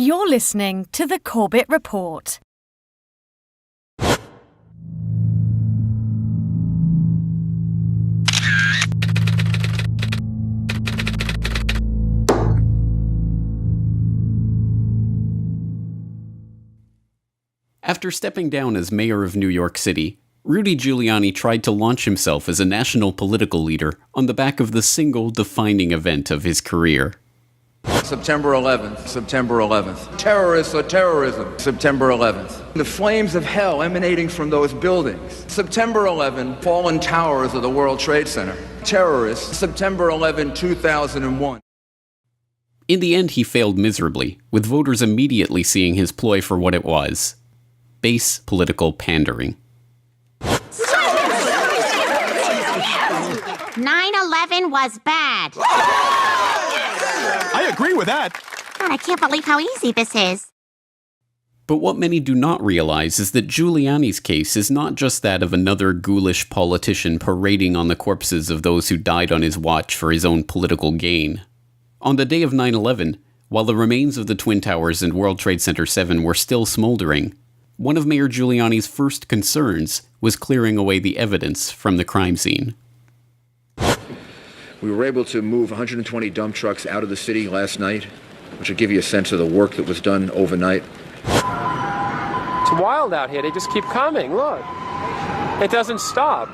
You're listening to the Corbett Report. After stepping down as mayor of New York City, Rudy Giuliani tried to launch himself as a national political leader on the back of the single defining event of his career. September 11th. Terrorists or terrorism. September 11th. The flames of hell emanating from those buildings. September 11, fallen towers of the World Trade Center. Terrorists. September 11, 2001. In the end, he failed miserably, with voters immediately seeing his ploy for what it was: base political pandering. 9/11 was bad. I agree with that. God, I can't believe how easy this is. But what many do not realize is that Giuliani's case is not just that of another ghoulish politician parading on the corpses of those who died on his watch for his own political gain. On the day of 9/11, while the remains of the Twin Towers and World Trade Center 7 were still smoldering, one of Mayor Giuliani's first concerns was clearing away the evidence from the crime scene. We were able to move 120 dump trucks out of the city last night, which will give you a sense of the work that was done overnight. It's wild out here. They just keep coming. Look. It doesn't stop.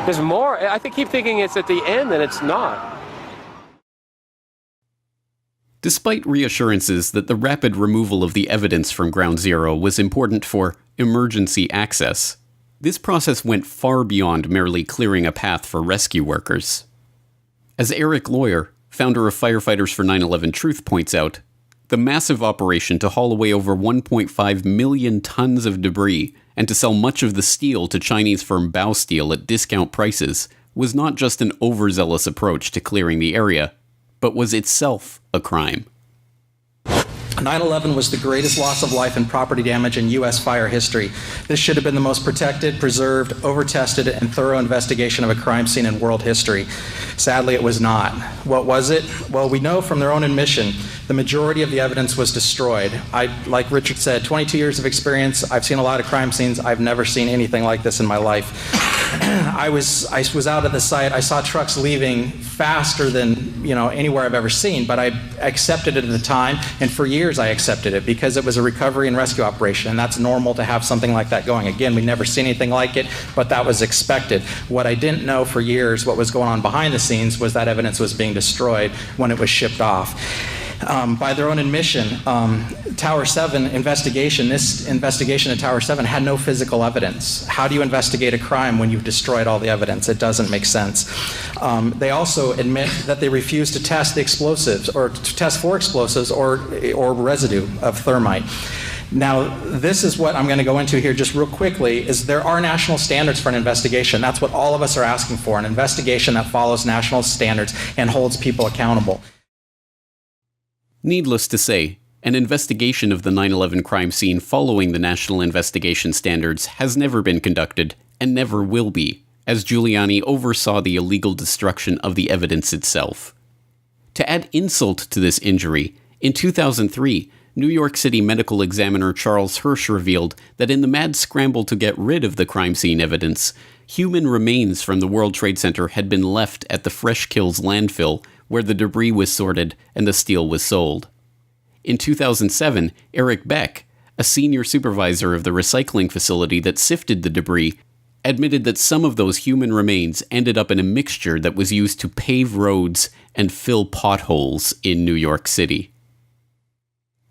There's more. I keep thinking it's at the end, and it's not. Despite reassurances that the rapid removal of the evidence from Ground Zero was important for emergency access, this process went far beyond merely clearing a path for rescue workers. As Eric Lawyer, founder of Firefighters for 9/11 Truth, points out, the massive operation to haul away over 1.5 million tons of debris and to sell much of the steel to Chinese firm Baosteel at discount prices was not just an overzealous approach to clearing the area, but was itself a crime. 9/11 was the greatest loss of life and property damage in U.S. fire history. This should have been the most protected, preserved, over-tested, and thorough investigation of a crime scene in world history. Sadly, it was not. What was it? Well, we know from their own admission, the majority of the evidence was destroyed. Like Richard said, 22 years of experience. I've seen a lot of crime scenes. I've never seen anything like this in my life. I was out at the site. I saw trucks leaving faster than anywhere I've ever seen, but I accepted it at the time, and for years I accepted it because it was a recovery and rescue operation, and that's normal to have something like that going. Again, we've never seen anything like it, but that was expected. What I didn't know for years, what was going on behind the scenes, was that evidence was being destroyed when it was shipped off. By their own admission, Tower 7 investigation, this investigation at Tower 7 had no physical evidence. How do you investigate a crime when you've destroyed all the evidence? It doesn't make sense. They also admit that they refused to test the explosives, or to test for explosives or residue of thermite. Now, this is what I'm going to go into here just real quickly, is there are national standards for an investigation. That's what all of us are asking for, an investigation that follows national standards and holds people accountable. Needless to say, an investigation of the 9/11 crime scene following the national investigation standards has never been conducted and never will be, as Giuliani oversaw the illegal destruction of the evidence itself. To add insult to this injury, in 2003, New York City medical examiner Charles Hirsch revealed that in the mad scramble to get rid of the crime scene evidence, human remains from the World Trade Center had been left at the Fresh Kills landfill, where the debris was sorted and the steel was sold. In 2007, Eric Beck, a senior supervisor of the recycling facility that sifted the debris, admitted that some of those human remains ended up in a mixture that was used to pave roads and fill potholes in New York City.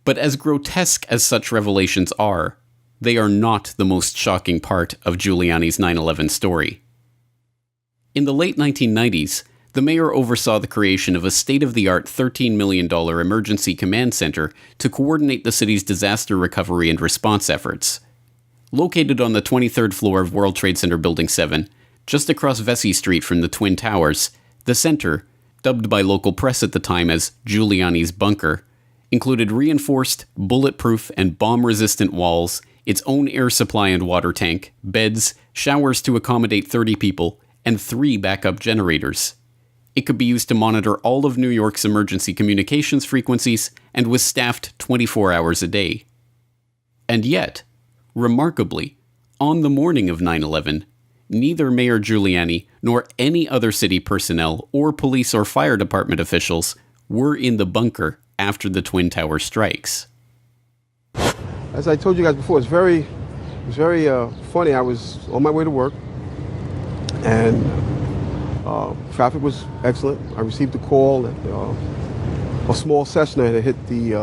But as grotesque as such revelations are, they are not the most shocking part of Giuliani's 9/11 story. In the late 1990s, the mayor oversaw the creation of a state-of-the-art $13 million emergency command center to coordinate the city's disaster recovery and response efforts. Located on the 23rd floor of World Trade Center Building 7, just across Vesey Street from the Twin Towers, the center, dubbed by local press at the time as Giuliani's bunker, included reinforced, bulletproof, and bomb-resistant walls, its own air supply and water tank, beds, showers to accommodate 30 people, and 3 backup generators. It could be used to monitor all of New York's emergency communications frequencies and was staffed 24 hours a day. And yet, remarkably, on the morning of 9/11, neither Mayor Giuliani nor any other city personnel or police or fire department officials were in the bunker after the Twin Tower strikes. As I told you guys before, it's very funny. I was on my way to work, and traffic was excellent. I received a call that a small Cessna had hit the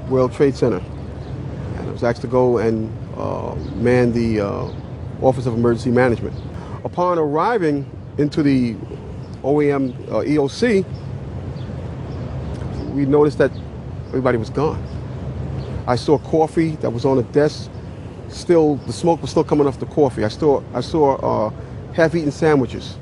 World Trade Center, and I was asked to go and man the Office of Emergency Management. Upon arriving into the OEM EOC, we noticed that everybody was gone. I saw coffee that was on a desk. Still, the smoke was still coming off the coffee. I saw half-eaten sandwiches.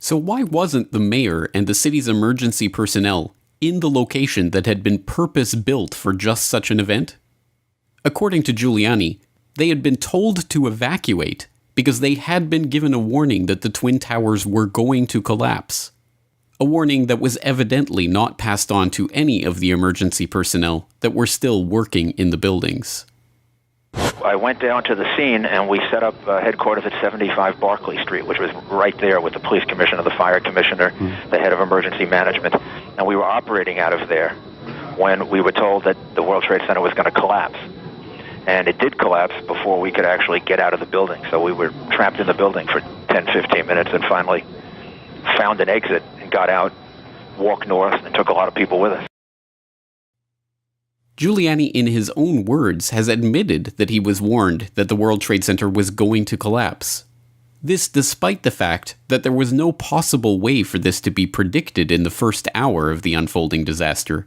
So why wasn't the mayor and the city's emergency personnel in the location that had been purpose-built for just such an event? According to Giuliani, they had been told to evacuate because they had been given a warning that the Twin Towers were going to collapse. A warning that was evidently not passed on to any of the emergency personnel that were still working in the buildings. I went down to the scene and we set up headquarters at 75 Barclay Street, which was right there with the police commissioner, the fire commissioner, the head of emergency management. And we were operating out of there when we were told that the World Trade Center was going to collapse. And it did collapse before we could actually get out of the building. So we were trapped in the building for 10, 15 minutes and finally found an exit and got out, walked north, and took a lot of people with us. Giuliani, in his own words, has admitted that he was warned that the World Trade Center was going to collapse. This despite the fact that there was no possible way for this to be predicted in the first hour of the unfolding disaster.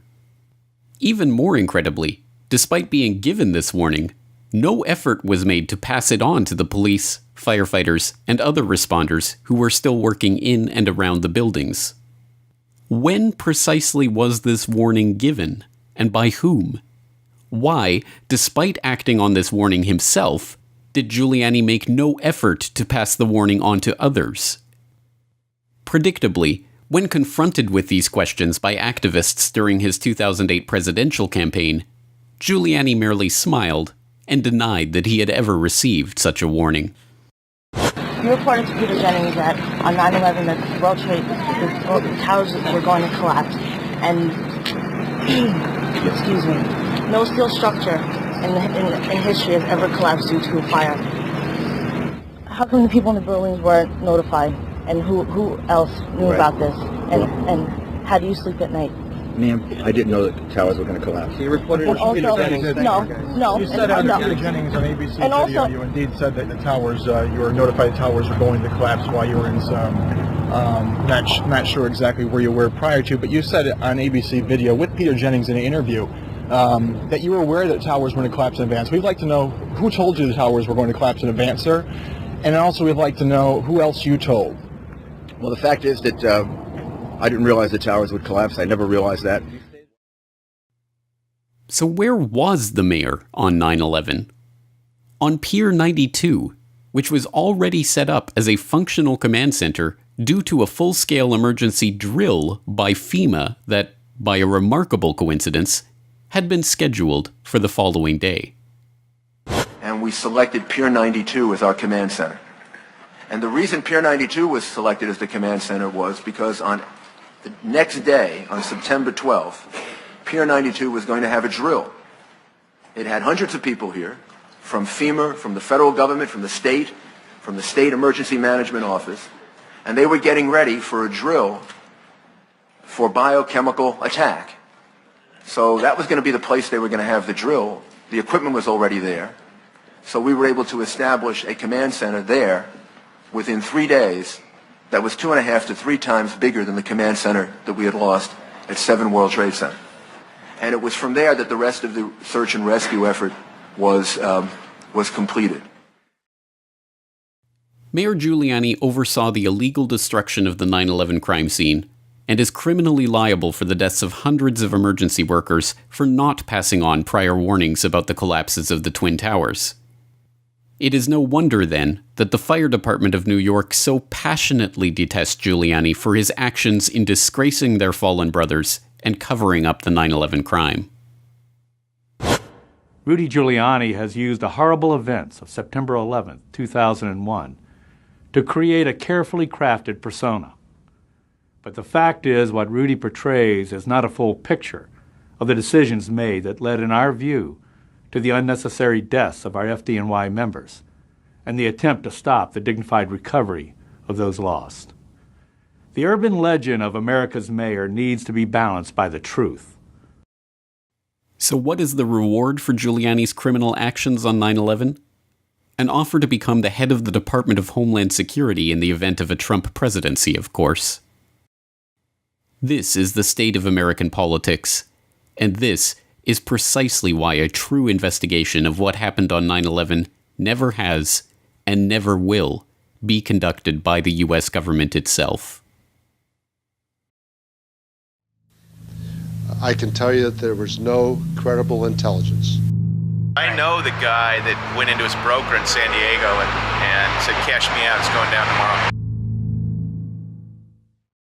Even more incredibly, despite being given this warning, no effort was made to pass it on to the police, firefighters, and other responders who were still working in and around the buildings. When precisely was this warning given, and by whom? Why, despite acting on this warning himself, did Giuliani make no effort to pass the warning on to others? Predictably, when confronted with these questions by activists during his 2008 presidential campaign, Giuliani merely smiled and denied that he had ever received such a warning. You reported to Peter Jennings that on 9/11 that the World Trade, the towers were going to collapse, and excuse me, no steel structure in history has ever collapsed due to a fire. How come the people in the buildings weren't notified, and who else knew about this, and how do you sleep at night? Ma'am, I didn't know that the towers were going to collapse. You reported and also, no. You said on Peter Jennings on ABC and video, also, you indeed said that the towers, you were notified the towers were going to collapse while you were in some, not sure exactly where you were prior to, but you said on ABC video with Peter Jennings in an interview that you were aware that towers were going to collapse in advance. We'd like to know who told you the towers were going to collapse in advance, sir, and also we'd like to know who else you told. Well, the fact is that I didn't realize the towers would collapse. I never realized that. So where was the mayor on 9/11? On Pier 92, which was already set up as a functional command center due to a full-scale emergency drill by FEMA that, by a remarkable coincidence, had been scheduled for the following day. And we selected Pier 92 as our command center. And the reason Pier 92 was selected as the command center was because on the next day, on September 12th, Pier 92 was going to have a drill. It had hundreds of people here, from FEMA, from the federal government, from the state emergency management office, and they were getting ready for a drill for biochemical attack. So that was going to be the place they were going to have the drill. The equipment was already there. So we were able to establish a command center there within 3 days that was 2.5 to 3 times bigger than the command center that we had lost at 7 World Trade Center. And it was from there that the rest of the search and rescue effort was completed. Mayor Giuliani oversaw the illegal destruction of the 9/11 crime scene and is criminally liable for the deaths of hundreds of emergency workers for not passing on prior warnings about the collapses of the Twin Towers. It is no wonder, then, that the fire department of New York so passionately detests Giuliani for his actions in disgracing their fallen brothers and covering up the 9/11 crime. Rudy Giuliani has used the horrible events of September 11, 2001, to create a carefully crafted persona. But the fact is, what Rudy portrays is not a full picture of the decisions made that led, in our view, to the unnecessary deaths of our FDNY members and the attempt to stop the dignified recovery of those lost. The urban legend of America's mayor needs to be balanced by the truth. So what is the reward for Giuliani's criminal actions on 9/11? An offer to become the head of the Department of Homeland Security in the event of a Trump presidency, of course. This is the state of American politics, and this is precisely why a true investigation of what happened on 9/11 never has, and never will, be conducted by the U.S. government itself. I can tell you that there was no credible intelligence. I know the guy that went into his broker in San Diego and said, cash me out, it's going down tomorrow.